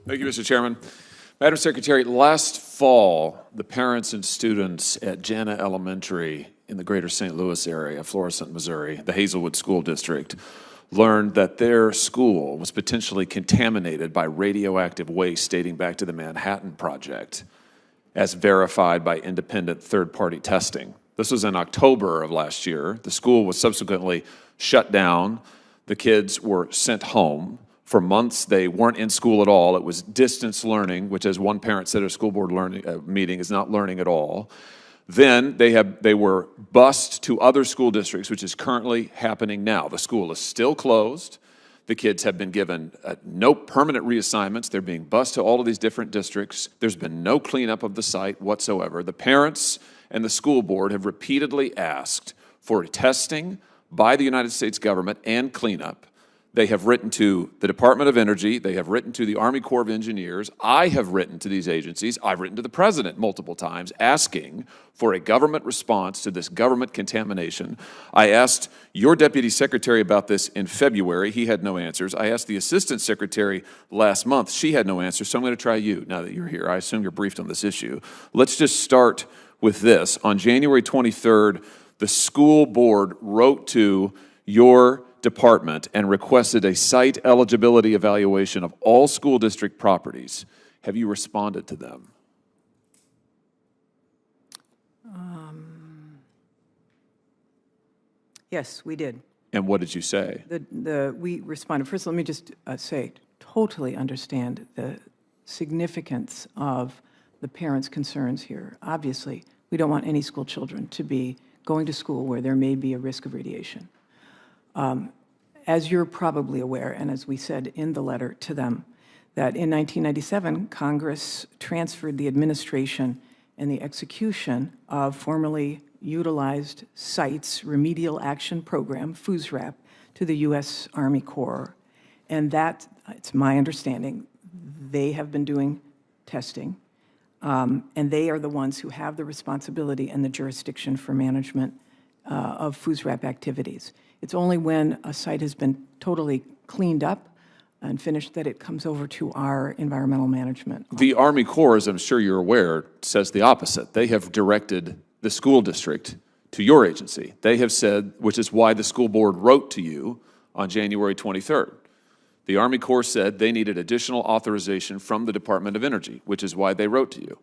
Thank you, Mr. Chairman. Madam Secretary, last fall, the parents and students at Jana Elementary in the greater St. Louis area, Florissant, Missouri, the Hazelwood School District, learned that their school was potentially contaminated by radioactive waste dating back to the Manhattan Project, as verified by independent third-party testing. This was in October of last year. The school was subsequently shut down. The kids were sent home. For months, they weren't in school at all. It was distance learning, which, as one parent said at a school board meeting, is not learning at all. Then they were bused to other school districts, which is currently happening now. The school is still closed. The kids have been given no permanent reassignments. They're being bused to all of these different districts. There's been no cleanup of the site whatsoever. The parents and the school board have repeatedly asked for testing by the United States government and cleanup. They have written to the Department of Energy. They have written to the Army Corps of Engineers. I have written to these agencies. I've written to the President multiple times asking for a government response to this government contamination. I asked your Deputy Secretary about this in February. He had no answers. I asked the Assistant Secretary last month. She had no answers, so I'm going to try you now that you're here. I assume you're briefed on this issue. Let's just start with this. On January 23rd, the school board wrote to your department and requested a site eligibility evaluation of all school district properties. Have you responded to them? Yes, we did. And what did you say? We responded. First, let me just say, totally understand the significance of the parents' concerns here. Obviously, we don't want any school children to be going to school where there may be a risk of radiation. As you're probably aware, and as we said in the letter to them, that in 1997, Congress transferred the administration and the execution of formerly utilized sites remedial action program, FUSRAP, to the U.S. Army Corps. And that, it's my understanding, they have been doing testing, and they are the ones who have the responsibility and the jurisdiction for management of FUSRAP activities. It's only when a site has been totally cleaned up and finished that it comes over to our environmental management. The Army Corps, as I'm sure you're aware, says the opposite. They have directed the school district to your agency. They have said, which is why the school board wrote to you on January 23rd. The Army Corps said they needed additional authorization from the Department of Energy, which is why they wrote to you.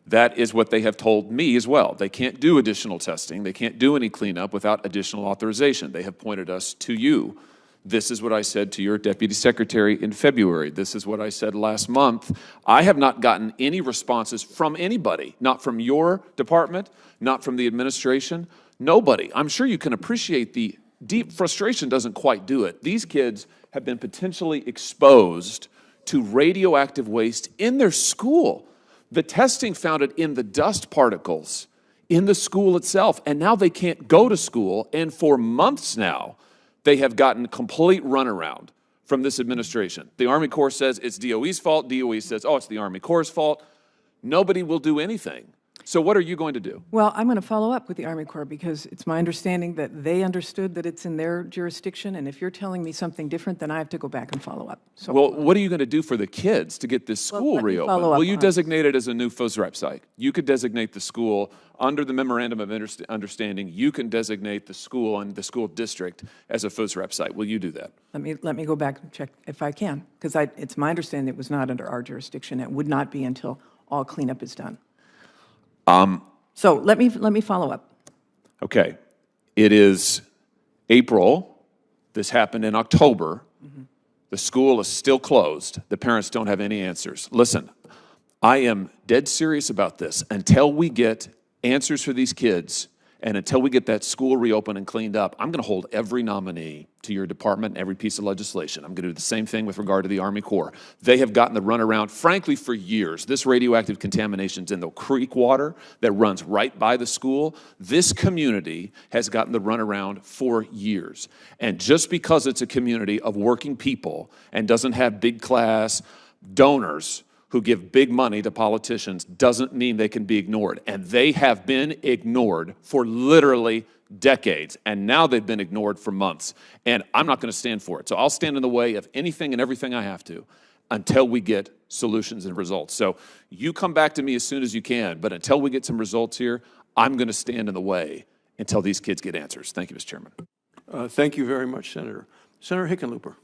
That is what they have told me as well. They can't do additional testing. They can't do any cleanup without additional authorization. They have pointed us to you. This is what I said to your Deputy Secretary in February. This is what I said last month. I have not gotten any responses from anybody, not from your department, not from the administration, nobody. I'm sure you can appreciate the deep frustration doesn't quite do it. These kids have been potentially exposed to radioactive waste in their school. The testing found it in the dust particles in the school itself, and now they can't go to school, and for months now, they have gotten complete runaround from this administration. The Army Corps says it's DOE's fault. DOE says, oh, it's the Army Corps' fault. Nobody will do anything. So what are you going to do? Well, I'm going to follow up with the Army Corps because it's my understanding that they understood that it's in their jurisdiction, and if you're telling me something different, then I have to go back and follow up. So, well, what are you going to do for the kids to get this school reopened? Will you designate it as a new FUSRAP site? You could designate the school under the Memorandum of Understanding. You can designate the school and the school district as a FUSRAP site. Will you do that? Let me go back and check if I can, because it's my understanding it was not under our jurisdiction. It would not be until all cleanup is done. So let me follow up. Okay. It is April. This happened in October. Mm-hmm. The school is still closed. The parents don't have any answers. Listen, I am dead serious about this. Until we get answers for these kids and until we get that school reopened and cleaned up, I'm going to hold every nominee to your department and every piece of legislation. I'm going to do the same thing with regard to the Army Corps. They have gotten the runaround, frankly, for years. This radioactive contamination's in the creek water that runs right by the school. This community has gotten the runaround for years. And just because it's a community of working people and doesn't have big class donors who give big money to politicians doesn't mean they can be ignored. And they have been ignored for literally decades. And now they've been ignored for months. And I'm not going to stand for it. So I'll stand in the way of anything and everything I have to. until we get solutions and results. So you come back to me as soon as you can, but until we get some results here, I'm going to stand in the way until these kids get answers. Thank you, Mr. Chairman. Thank you very much, Senator. Senator Hickenlooper.